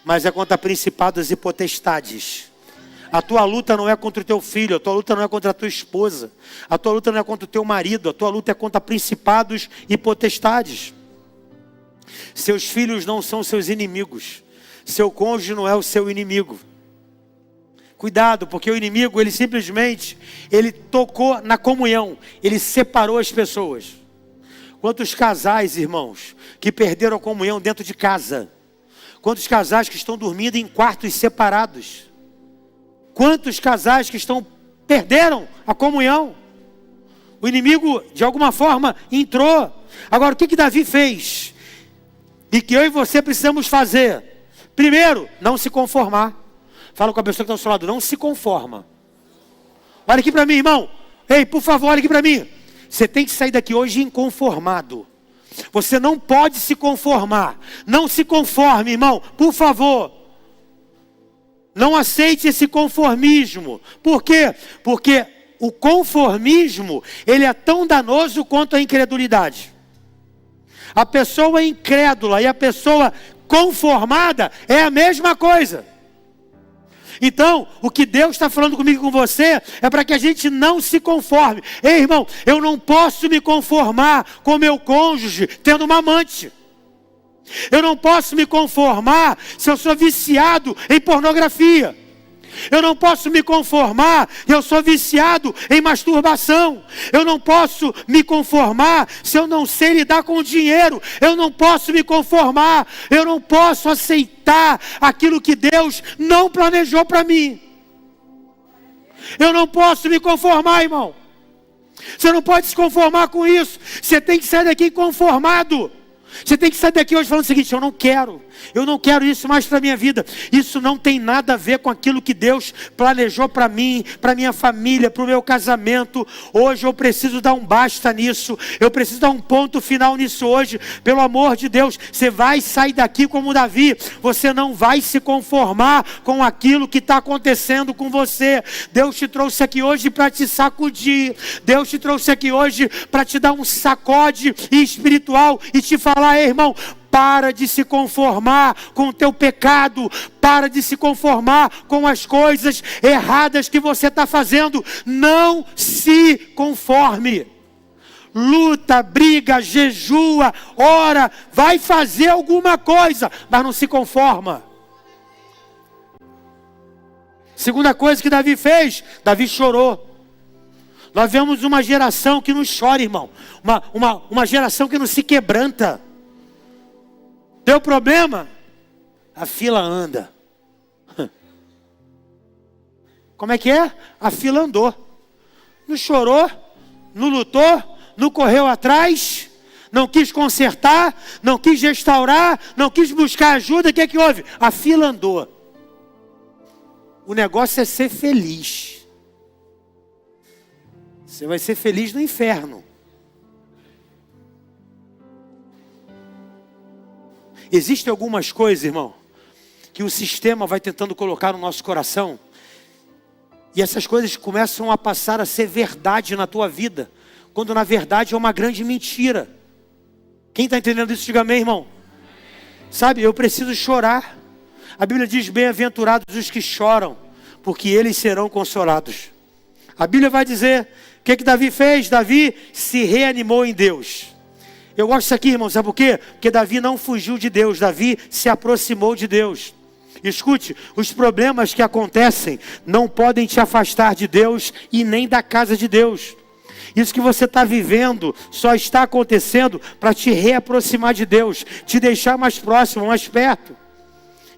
Speaker 1: mas é contra principados e potestades. A tua luta não é contra o teu filho, a tua luta não é contra a tua esposa, a tua luta não é contra o teu marido, a tua luta é contra principados e potestades. Seus filhos não são seus inimigos. Seu cônjuge não é o seu inimigo. Cuidado, porque o inimigo, ele simplesmente, ele tocou na comunhão. Ele separou as pessoas. Quantos casais, irmãos, que perderam a comunhão dentro de casa? Quantos casais que estão dormindo em quartos separados? Quantos casais que perderam a comunhão? O inimigo, de alguma forma, entrou. Agora, o que Davi fez? E que eu e você precisamos fazer. Primeiro, não se conformar. Fala com a pessoa que está ao seu lado, não se conforma. Olha aqui para mim, irmão. Ei, por favor, olha aqui para mim. Você tem que sair daqui hoje inconformado. Você não pode se conformar. Não se conforme, irmão, por favor. Não aceite esse conformismo. Por quê? Porque o conformismo, ele é tão danoso quanto a incredulidade. A pessoa incrédula e a pessoa conformada é a mesma coisa. Então, o que Deus está falando comigo e com você é para que a gente não se conforme. Ei, irmão, eu não posso me conformar com meu cônjuge tendo uma amante. Eu não posso me conformar se eu sou viciado em pornografia. Eu não posso me conformar se eu sou viciado em masturbação. Eu não posso me conformar se eu não sei lidar com o dinheiro. Eu não posso me conformar. Eu não posso aceitar aquilo que Deus não planejou para mim. Eu não posso me conformar, irmão. Você não pode se conformar com isso. Você tem que sair daqui conformado. Você tem que sair daqui hoje falando o seguinte: eu não quero isso mais para a minha vida. Isso não tem nada a ver com aquilo que Deus planejou para mim, para minha família, para o meu casamento. Hoje eu preciso dar um basta nisso, eu preciso dar um ponto final nisso hoje. Pelo amor de Deus, você vai sair daqui como Davi. Você não vai se conformar com aquilo que está acontecendo com você. Deus te trouxe aqui hoje para te sacudir. Deus te trouxe aqui hoje para te dar um sacode espiritual e te falar: ei, irmão, para de se conformar com o teu pecado, para de se conformar com as coisas erradas que você está fazendo. Não se conforme. Luta, briga, jejua, ora, vai fazer alguma coisa, mas não se conforma. Segunda coisa que Davi fez, Davi chorou. Nós vemos uma geração que não chora, irmão. Uma geração que não se quebranta. Teu problema? A fila anda. Como é que é? A fila andou. Não chorou, não lutou, não correu atrás, não quis consertar, não quis restaurar, não quis buscar ajuda. O que é que houve? A fila andou. O negócio é ser feliz. Você vai ser feliz no inferno. Existem algumas coisas, irmão, que o sistema vai tentando colocar no nosso coração, e essas coisas começam a passar a ser verdade na tua vida, quando na verdade é uma grande mentira. Quem está entendendo isso, diga amém, irmão. Sabe, eu preciso chorar. A Bíblia diz: bem-aventurados os que choram, porque eles serão consolados. A Bíblia vai dizer, o que Davi fez? Davi se reanimou em Deus. Eu gosto disso aqui, irmão, sabe por quê? Porque Davi não fugiu de Deus, Davi se aproximou de Deus. Escute, os problemas que acontecem não podem te afastar de Deus e nem da casa de Deus. Isso que você está vivendo só está acontecendo para te reaproximar de Deus, te deixar mais próximo, mais perto.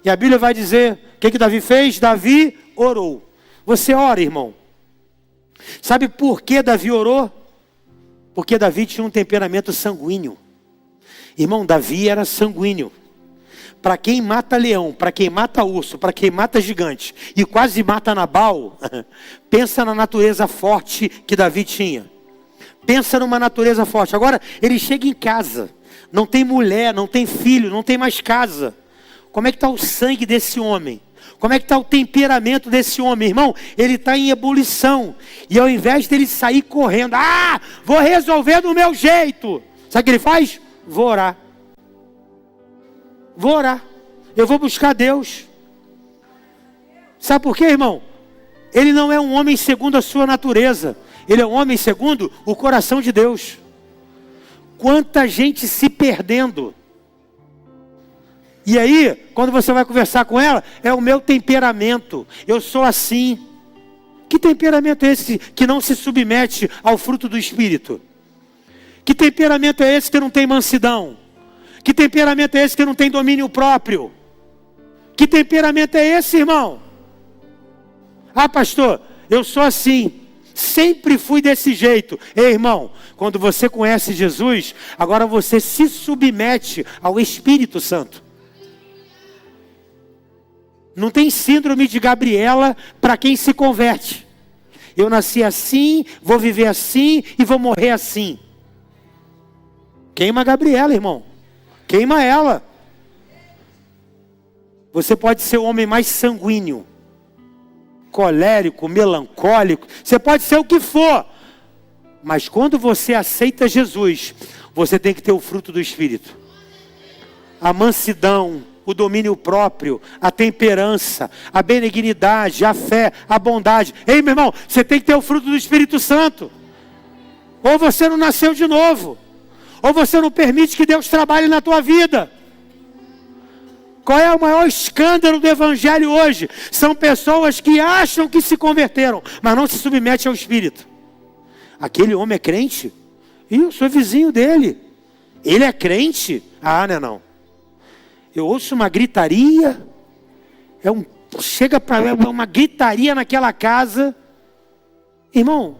Speaker 1: E a Bíblia vai dizer, o que Davi fez? Davi orou. Você ora, irmão. Sabe por que Davi orou? Porque Davi tinha um temperamento sanguíneo. Irmão, Davi era sanguíneo. Para quem mata leão, para quem mata urso, para quem mata gigante e quase mata Nabal, pensa na natureza forte que Davi tinha. Pensa numa natureza forte. Agora, ele chega em casa, não tem mulher, não tem filho, não tem mais casa. Como é que está o sangue desse homem? Como é que está o temperamento desse homem, irmão? Ele está em ebulição. E ao invés dele sair correndo, vou resolver do meu jeito. Sabe o que ele faz? Vou orar. Vou orar. Eu vou buscar Deus. Sabe por quê, irmão? Ele não é um homem segundo a sua natureza. Ele é um homem segundo o coração de Deus. Quanta gente se perdendo. E aí, quando você vai conversar com ela, é o meu temperamento, eu sou assim. Que temperamento é esse que não se submete ao fruto do Espírito? Que temperamento é esse que não tem mansidão? Que temperamento é esse que não tem domínio próprio? Que temperamento é esse, irmão? Pastor, eu sou assim, sempre fui desse jeito. Ei, irmão, quando você conhece Jesus, agora você se submete ao Espírito Santo. Não tem síndrome de Gabriela para quem se converte. Eu nasci assim, vou viver assim e vou morrer assim. Queima a Gabriela, irmão. Queima ela. Você pode ser o homem mais sanguíneo, colérico, melancólico. Você pode ser o que for. Mas quando você aceita Jesus, você tem que ter o fruto do Espírito. A mansidão, o domínio próprio, a temperança, a benignidade, a fé, a bondade. Ei, meu irmão, você tem que ter o fruto do Espírito Santo. Ou você não nasceu de novo, ou você não permite que Deus trabalhe na tua vida. Qual é o maior escândalo do Evangelho hoje? São pessoas que acham que se converteram, mas não se submetem ao Espírito. Aquele homem é crente? Eu sou vizinho dele. Ele é crente? Não. Eu ouço uma gritaria, chega para uma gritaria naquela casa. Irmão,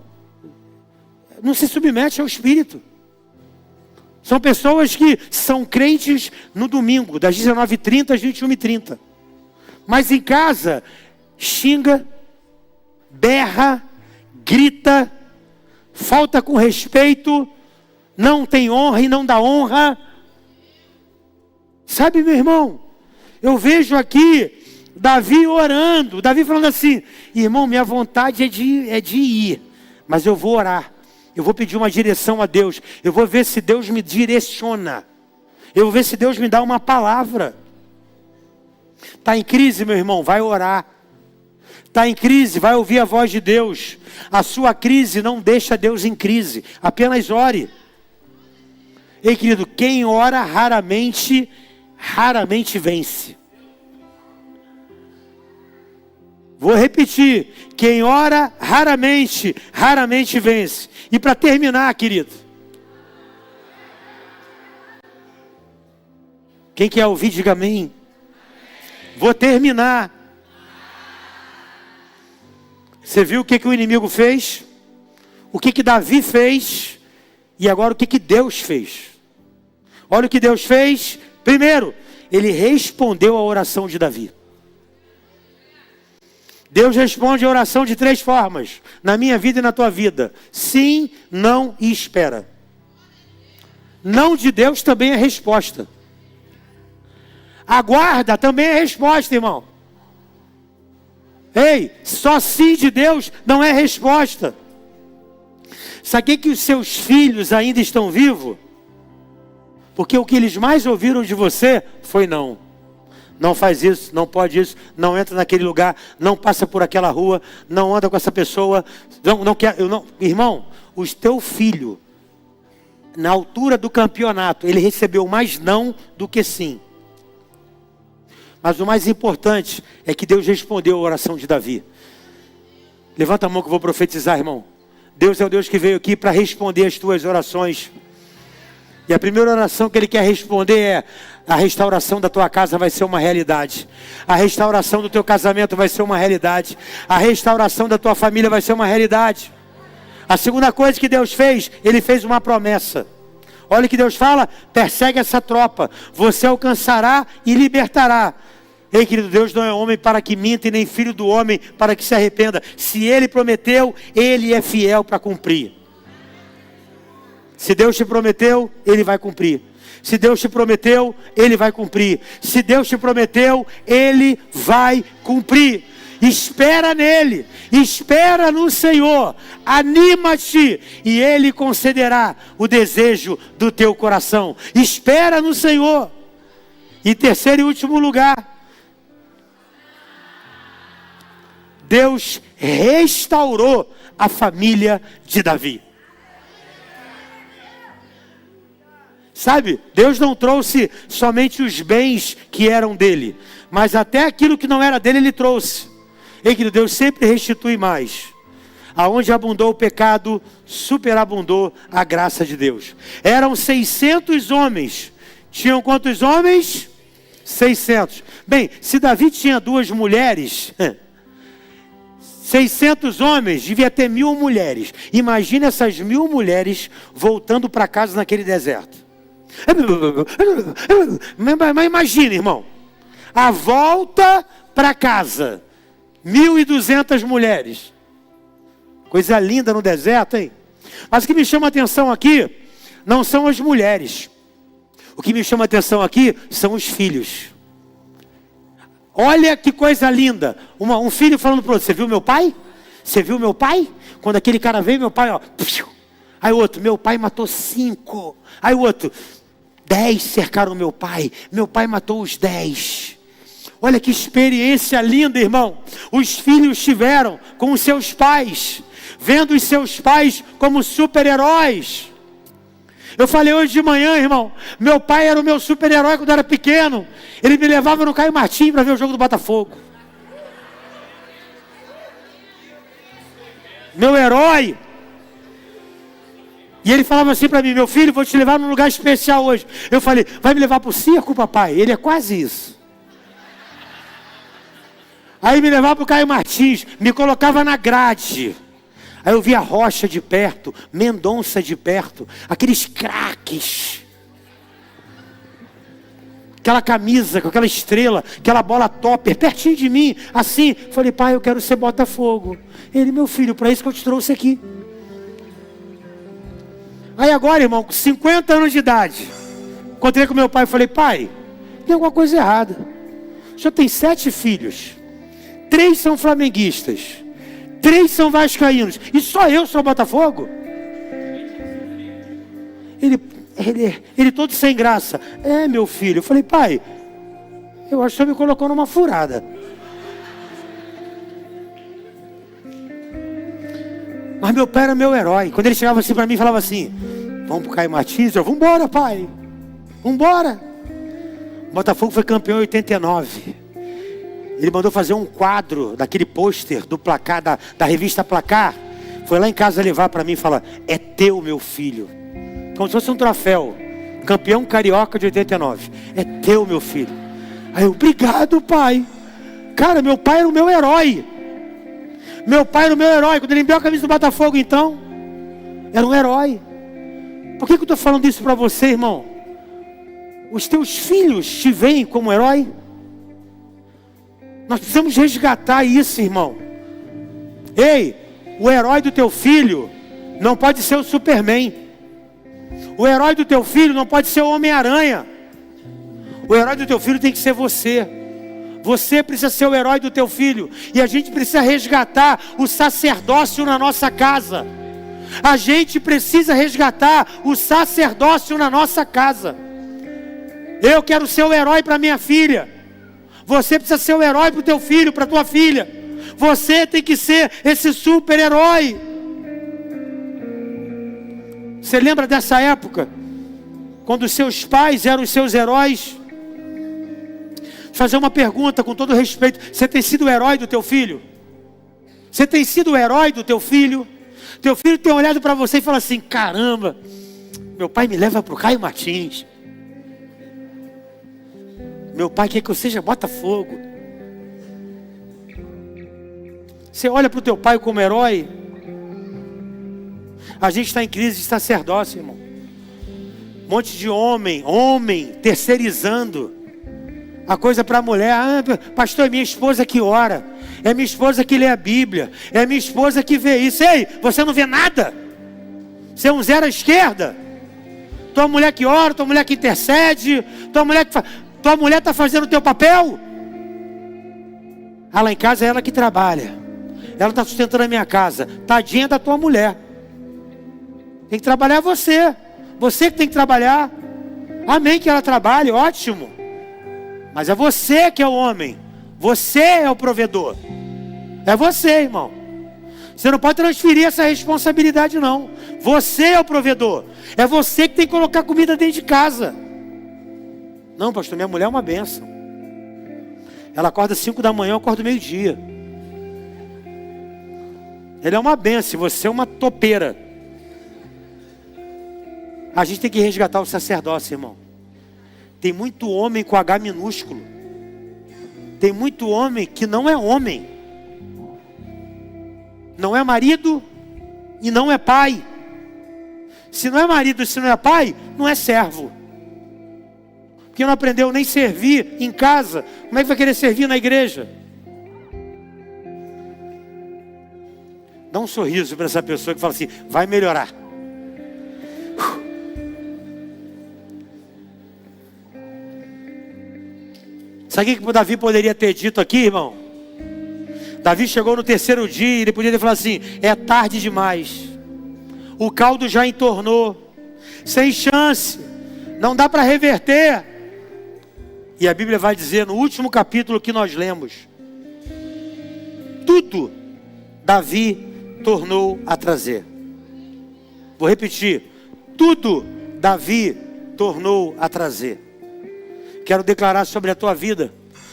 Speaker 1: não se submete ao Espírito. São pessoas que são crentes no domingo, das 19h30 às 21h30. Mas em casa, xinga, berra, grita, falta com respeito, não tem honra e não dá honra. Sabe, meu irmão, eu vejo aqui Davi orando, Davi falando assim: irmão, minha vontade é de ir, mas eu vou orar. Eu vou pedir uma direção a Deus. Eu vou ver se Deus me direciona. Eu vou ver se Deus me dá uma palavra. Está em crise, meu irmão? Vai orar. Está em crise? Vai ouvir a voz de Deus. A sua crise não deixa Deus em crise. Apenas ore. Ei, querido, quem ora raramente vence. Vou repetir, quem ora raramente vence. E para terminar, querido, quem quer ouvir, diga amém. Vou terminar. Você viu o que o inimigo fez? O que Davi fez? E agora o que Deus fez? Olha o que Deus fez. Primeiro, ele respondeu a oração de Davi. Deus responde a oração de 3 formas, na minha vida e na tua vida: sim, não e espera. Não de Deus também é resposta. Aguarda também é resposta, irmão. Ei, só sim de Deus não é resposta. Sabe que os seus filhos ainda estão vivos? Porque o que eles mais ouviram de você foi não. Não faz isso, não pode isso, não entra naquele lugar, não passa por aquela rua, não anda com essa pessoa, não quer, irmão, o teu filho, na altura do campeonato, ele recebeu mais não do que sim. Mas o mais importante é que Deus respondeu a oração de Davi. Levanta a mão que eu vou profetizar, irmão. Deus é o Deus que veio aqui para responder as tuas orações. E a primeira oração que Ele quer responder é: a restauração da tua casa vai ser uma realidade. A restauração do teu casamento vai ser uma realidade. A restauração da tua família vai ser uma realidade. A segunda coisa que Deus fez, Ele fez uma promessa. Olha o que Deus fala: persegue essa tropa, você alcançará e libertará. Ei, querido, Deus não é homem para que minta e nem filho do homem para que se arrependa. Se Ele prometeu, Ele é fiel para cumprir. Se Deus te prometeu, Ele vai cumprir. Se Deus te prometeu, Ele vai cumprir. Se Deus te prometeu, Ele vai cumprir. Espera nele, espera no Senhor, anima-te e Ele concederá o desejo do teu coração. Espera no Senhor. E terceiro e último lugar, Deus restaurou a família de Davi. Sabe, Deus não trouxe somente os bens que eram dele, mas até aquilo que não era dele, Ele trouxe. E querido, Deus sempre restitui mais. Aonde abundou o pecado, superabundou a graça de Deus. Eram 600 homens. Tinham quantos homens? 600. Bem, se Davi tinha 2 mulheres, 600 homens, devia ter 1000 mulheres. Imagina essas 1000 mulheres voltando para casa naquele deserto. Mas imagina, irmão, a volta para casa, 1.200 mulheres. Coisa linda no deserto, hein? Mas o que me chama a atenção aqui não são as mulheres. O que me chama a atenção aqui são os filhos. Olha que coisa linda. Um filho falando para o outro: você viu meu pai? Você viu meu pai? Quando aquele cara veio, meu pai, ó. Aí o outro: meu pai matou 5. Aí o outro: 10 cercaram meu pai matou os 10. Olha que experiência linda, irmão. Os filhos tiveram com os seus pais, vendo os seus pais como super-heróis. Eu falei hoje de manhã, irmão, meu pai era o meu super-herói quando eu era pequeno. Ele me levava no Caio Martins para ver o jogo do Botafogo. Meu herói. E ele falava assim para mim: meu filho, vou te levar num lugar especial hoje. Eu falei: vai me levar para o circo, papai? Ele é quase isso. Aí me levava para o Caio Martins, me colocava na grade. Aí eu via Rocha de perto, Mendonça de perto, aqueles craques. aquela camisa, com aquela estrela, aquela bola topper, pertinho de mim, assim. Falei, pai, eu quero ser Botafogo. Ele, meu filho, para isso que eu te trouxe aqui. Aí agora, irmão, com 50 anos de idade, encontrei com meu pai e falei, pai, tem alguma coisa errada. O senhor tem 7 filhos, 3 são flamenguistas, 3 são vascaínos, e só eu sou Botafogo? Ele todo sem graça. É, meu filho. Eu falei, pai, eu acho que o senhor me colocou numa furada. Mas meu pai era meu herói. Quando ele chegava assim para mim e falava assim, vamos pro Caio Martins? Eu, vambora, pai. Vambora. O Botafogo foi campeão em 89. Ele mandou fazer um quadro daquele pôster do placar, da revista Placar. Foi lá em casa levar para mim e falar, é teu, meu filho. Como se fosse um troféu. Campeão carioca de 89. É teu, meu filho. Aí eu, obrigado, pai. Cara, meu pai era o meu herói. Meu pai era o meu herói. Quando ele me deu a camisa do Botafogo, então, era um herói. Por que eu estou falando isso para você, irmão? Os teus filhos te veem como herói? Nós precisamos resgatar isso, irmão. Ei, o herói do teu filho não pode ser o Superman. O herói do teu filho não pode ser o Homem-Aranha. O herói do teu filho tem que ser você. Você precisa ser o herói do teu filho. E a gente precisa resgatar o sacerdócio na nossa casa. A gente precisa resgatar o sacerdócio na nossa casa. Eu quero ser o herói para minha filha. Você precisa ser o herói para o teu filho, para a tua filha. Você tem que ser esse super-herói. Você lembra dessa época? Quando os seus pais eram os seus heróis? Vou fazer uma pergunta com todo respeito. Você tem sido o herói do teu filho? Você tem sido o herói do teu filho? Teu filho tem olhado para você e fala assim, caramba, meu pai me leva para o Caio Martins. Meu pai quer que eu seja Botafogo. Você olha para o teu pai como herói? A gente está em crise de sacerdócio, irmão. Um monte de homem terceirizando a coisa para a mulher. Ah, pastor, é minha esposa que ora. É minha esposa que lê a Bíblia. É minha esposa que vê isso. Ei, você não vê nada? Você é um zero à esquerda? Tua mulher que ora, tua mulher que intercede, tua mulher está fazendo o teu papel? Ah, lá em casa é ela que trabalha. Ela está sustentando a minha casa. Tadinha da tua mulher. Tem que trabalhar você. Você que tem que trabalhar. Amém que ela trabalhe, ótimo. Mas é você que é o homem. Você é o provedor. É você, irmão. Você não pode transferir essa responsabilidade, não. Você é o provedor. É você que tem que colocar comida dentro de casa. Não, pastor, minha mulher é uma bênção. Ela acorda 5 da manhã, eu acordo meio-dia. Ela é uma bênção, você é uma topeira. A gente tem que resgatar o sacerdócio, irmão. Tem muito homem com H minúsculo. Tem muito homem que não é homem. Não é marido e não é pai. Se não é marido e se não é pai, não é servo. Porque não aprendeu nem servir em casa. Como é que vai querer servir na igreja? Dá um sorriso para essa pessoa que fala assim, vai melhorar. Sabe o que Davi poderia ter dito aqui, irmão? Davi chegou no 3º dia e ele podia ter falado assim, é tarde demais. O caldo já entornou. Sem chance. Não dá para reverter. E a Bíblia vai dizer no último capítulo que nós lemos. Tudo Davi tornou a trazer. Vou repetir. Tudo Davi tornou a trazer. Quero declarar sobre a tua vida,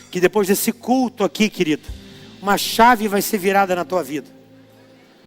Speaker 1: que depois desse culto aqui, querido, uma chave vai ser virada na tua vida.